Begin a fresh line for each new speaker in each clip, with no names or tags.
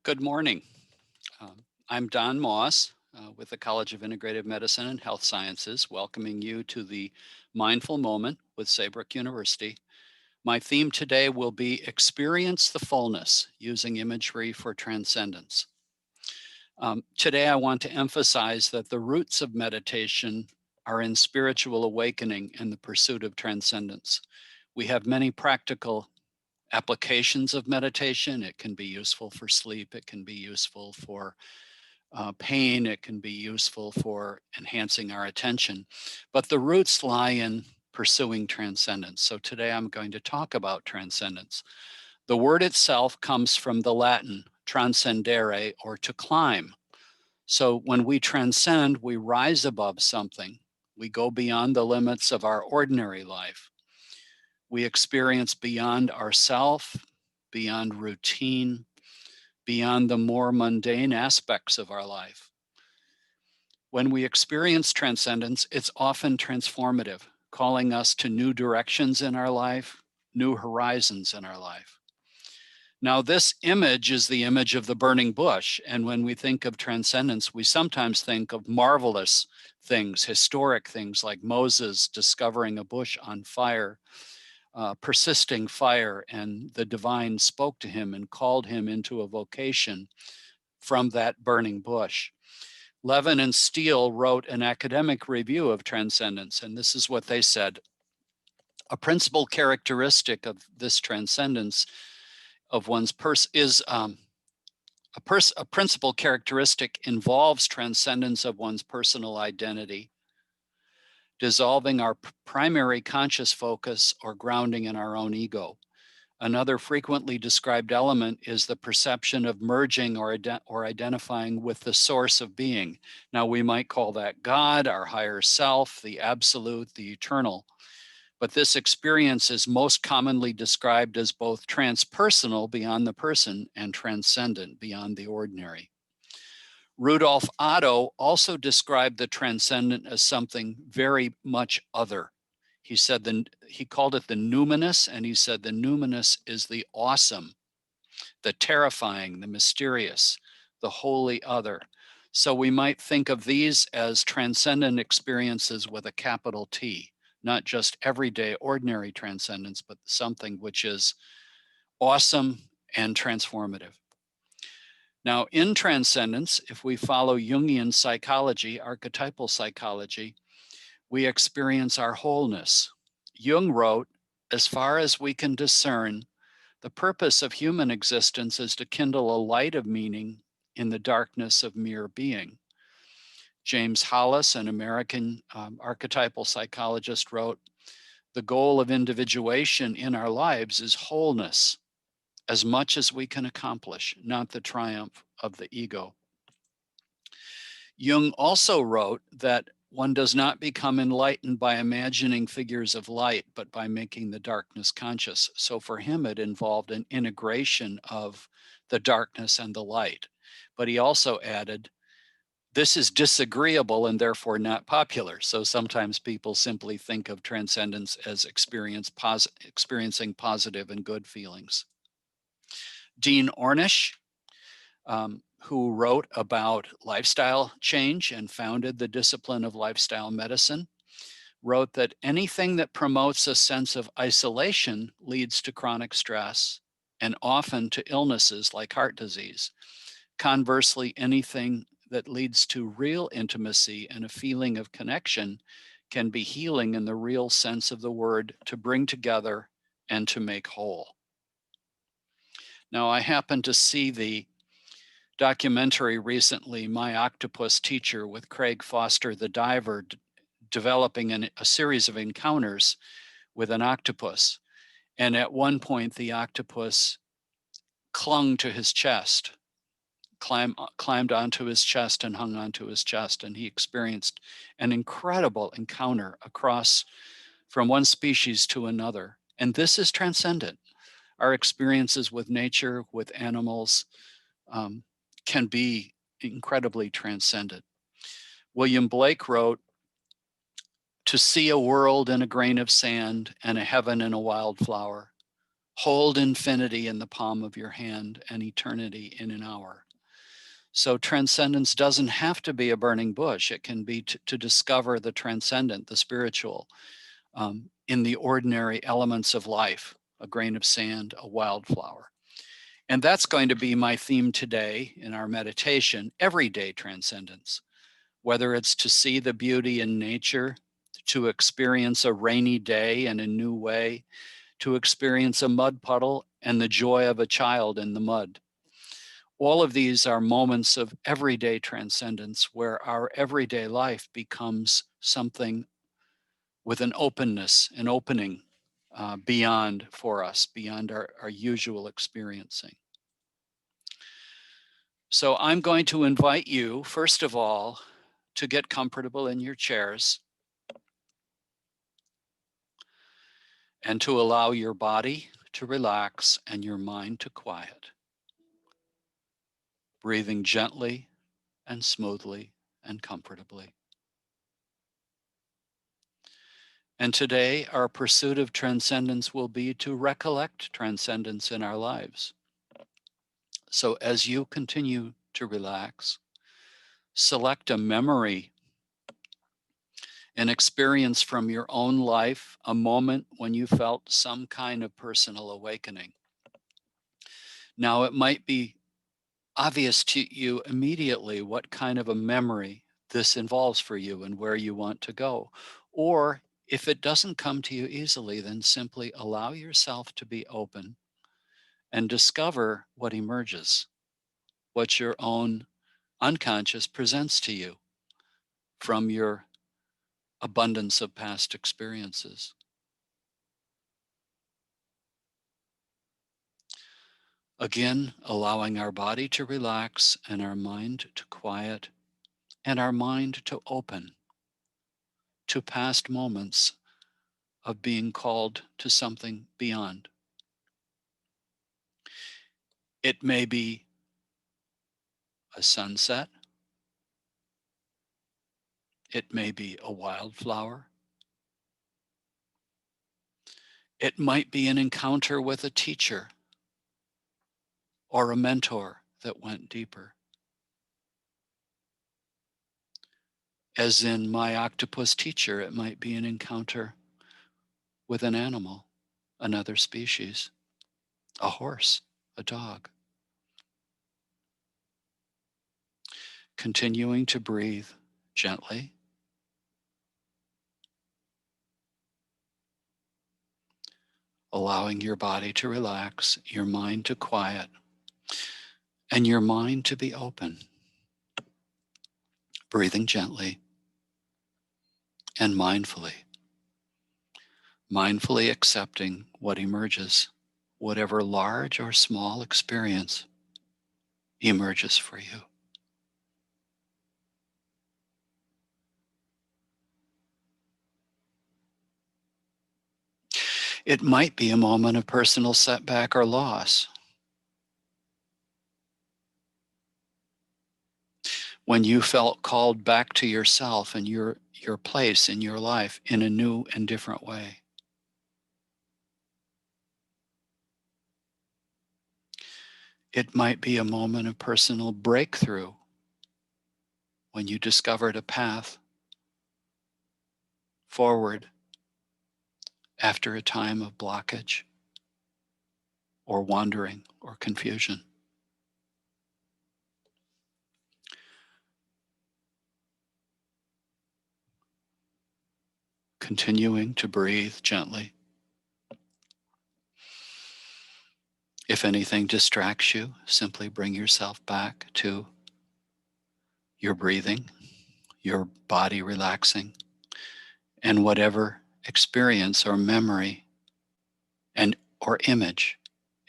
Good morning. I'm Don Moss with the College of Integrative Medicine and Health Sciences, welcoming you to the Mindful Moment with Saybrook University. My theme today will be Experience the Fullness using imagery for transcendence. Today, I want to emphasize that the roots of meditation are in spiritual awakening and the pursuit of transcendence. We have many practical applications of meditation. It can be useful for sleep. It can be useful for pain. It can be useful for enhancing our attention. But the roots lie in pursuing transcendence. So today I'm going to talk about transcendence. The word itself comes from the Latin transcendere, or to climb. So when we transcend, we rise above something. We go beyond the limits of our ordinary life. We experience beyond ourself, beyond routine, beyond the more mundane aspects of our life. When we experience transcendence, it's often transformative, calling us to new directions in our life, new horizons in our life. Now, this image is the image of the burning bush. And when we think of transcendence, we sometimes think of marvelous things, historic things like Moses discovering a bush on fire, persisting fire, and the divine spoke to him and called him into a vocation from that burning bush. Levin and Steele wrote an academic review of transcendence, and this is what they said. A principal characteristic of this transcendence of one's person is a principal characteristic involves transcendence of one's personal identity, dissolving our primary conscious focus or grounding in our own ego. Another frequently described element is the perception of merging or identifying with the source of being. Now, we might call that God, our higher self, the absolute, the eternal. But this experience is most commonly described as both transpersonal, beyond the person, and transcendent, beyond the ordinary. Rudolf Otto also described the transcendent as something very much other. He called it the numinous, and he said the numinous is the awesome, the terrifying, the mysterious, the wholly other. So we might think of these as transcendent experiences with a capital T, not just everyday ordinary transcendence, but something which is awesome and transformative. Now, in transcendence, if we follow Jungian psychology, archetypal psychology, we experience our wholeness. Jung wrote, as far as we can discern, the purpose of human existence is to kindle a light of meaning in the darkness of mere being. James Hollis, an American archetypal psychologist, wrote, the goal of individuation in our lives is wholeness, as much as we can accomplish, not the triumph of the ego. Jung also wrote that one does not become enlightened by imagining figures of light, but by making the darkness conscious. So for him, it involved an integration of the darkness and the light. But he also added, this is disagreeable and therefore not popular. So sometimes people simply think of transcendence as experiencing positive and good feelings. Dean Ornish, who wrote about lifestyle change and founded the discipline of lifestyle medicine, wrote that anything that promotes a sense of isolation leads to chronic stress and often to illnesses like heart disease. Conversely, anything that leads to real intimacy and a feeling of connection can be healing in the real sense of the word, to bring together and to make whole. Now, I happened to see the documentary recently, My Octopus Teacher, with Craig Foster, the diver, developing a series of encounters with an octopus. And at one point, the octopus clung to his chest, climbed onto his chest and hung onto his chest. And he experienced an incredible encounter across from one species to another. And this is transcendent. Our experiences with nature, with animals, can be incredibly transcendent. William Blake wrote, to see a world in a grain of sand and a heaven in a wildflower, Hold infinity in the palm of your hand and eternity in an hour. So transcendence doesn't have to be a burning bush. It can be to discover the transcendent, the spiritual, in the ordinary elements of life, a grain of sand, a wildflower. And that's going to be my theme today in our meditation, everyday transcendence. Whether it's to see the beauty in nature, to experience a rainy day in a new way, to experience a mud puddle and the joy of a child in the mud. All of these are moments of everyday transcendence where our everyday life becomes something with an openness, an opening beyond for us, beyond our usual experiencing. So I'm going to invite you, first of all, to get comfortable in your chairs and to allow your body to relax and your mind to quiet, breathing gently and smoothly and comfortably. And today, our pursuit of transcendence will be to recollect transcendence in our lives. So as you continue to relax, select a memory, an experience from your own life, a moment when you felt some kind of personal awakening. Now, it might be obvious to you immediately what kind of a memory this involves for you and where you want to go. Or if it doesn't come to you easily, then simply allow yourself to be open and discover what emerges, what your own unconscious presents to you from your abundance of past experiences. Again, allowing our body to relax and our mind to quiet and our mind to open to past moments of being called to something beyond. It may be a sunset. It may be a wildflower. It might be an encounter with a teacher or a mentor that went deeper. As in my octopus teacher, it might be an encounter with an animal, another species, a horse, a dog. Continuing to breathe gently, allowing your body to relax, your mind to quiet, and your mind to be open. Breathing gently and mindfully accepting what emerges, whatever large or small experience emerges for you. It might be a moment of personal setback or loss, when you felt called back to yourself and your place in your life in a new and different way. It might be a moment of personal breakthrough, when you discovered a path forward after a time of blockage or wandering or confusion. Continuing to breathe gently. If anything distracts you, simply bring yourself back to your breathing, your body relaxing, and whatever experience or memory and or image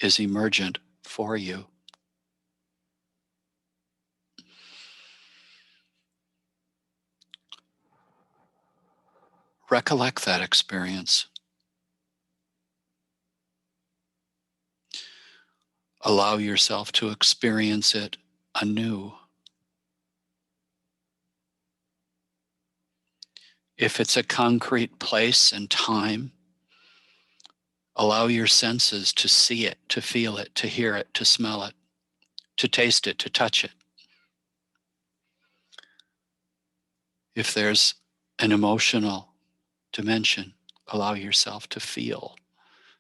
is emergent for you. Recollect that experience. Allow yourself to experience it anew. If it's a concrete place and time, Allow your senses to see it, to feel it, to hear it, to smell it, to taste it, to touch it. If there's an emotional dimension, allow yourself to feel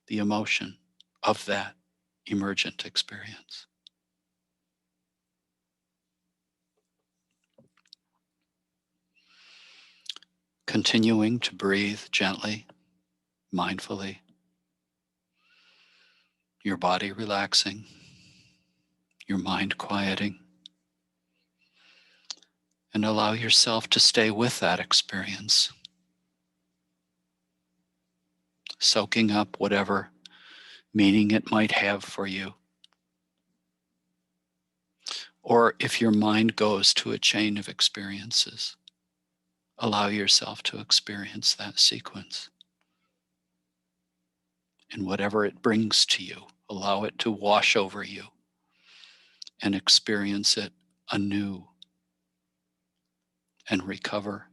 the emotion of that emergent experience. Continuing to breathe gently, mindfully, your body relaxing, your mind quieting, and allow yourself to stay with that experience, soaking up whatever meaning it might have for you. Or if your mind goes to a chain of experiences, allow yourself to experience that sequence. And whatever it brings to you, allow it to wash over you and experience it anew and recover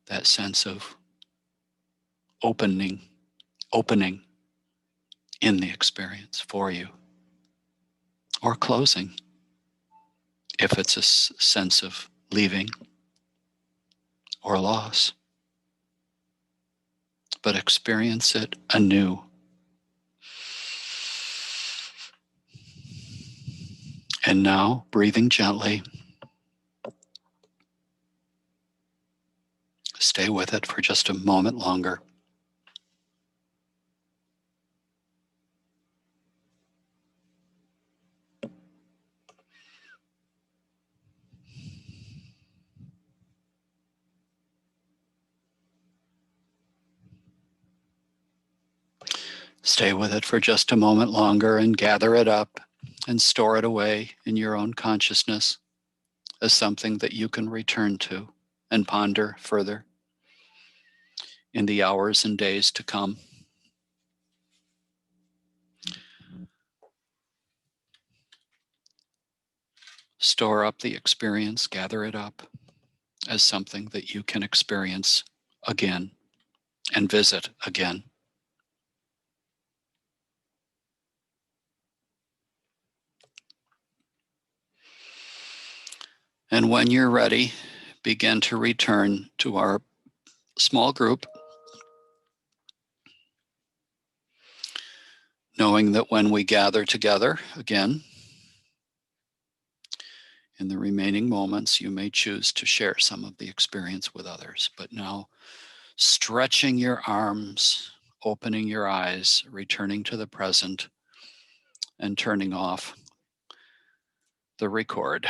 that sense of opening in the experience for you, or closing if it's a sense of leaving or loss. But experience it anew. And now, breathing gently, stay with it for just a moment longer. Stay with it for just a moment longer and gather it up and store it away in your own consciousness as something that you can return to and ponder further in the hours and days to come. Store up the experience, gather it up as something that you can experience again and visit again. And when you're ready, begin to return to our small group, knowing that when we gather together again, in the remaining moments, you may choose to share some of the experience with others. But now, stretching your arms, opening your eyes, returning to the present, and turning off the record.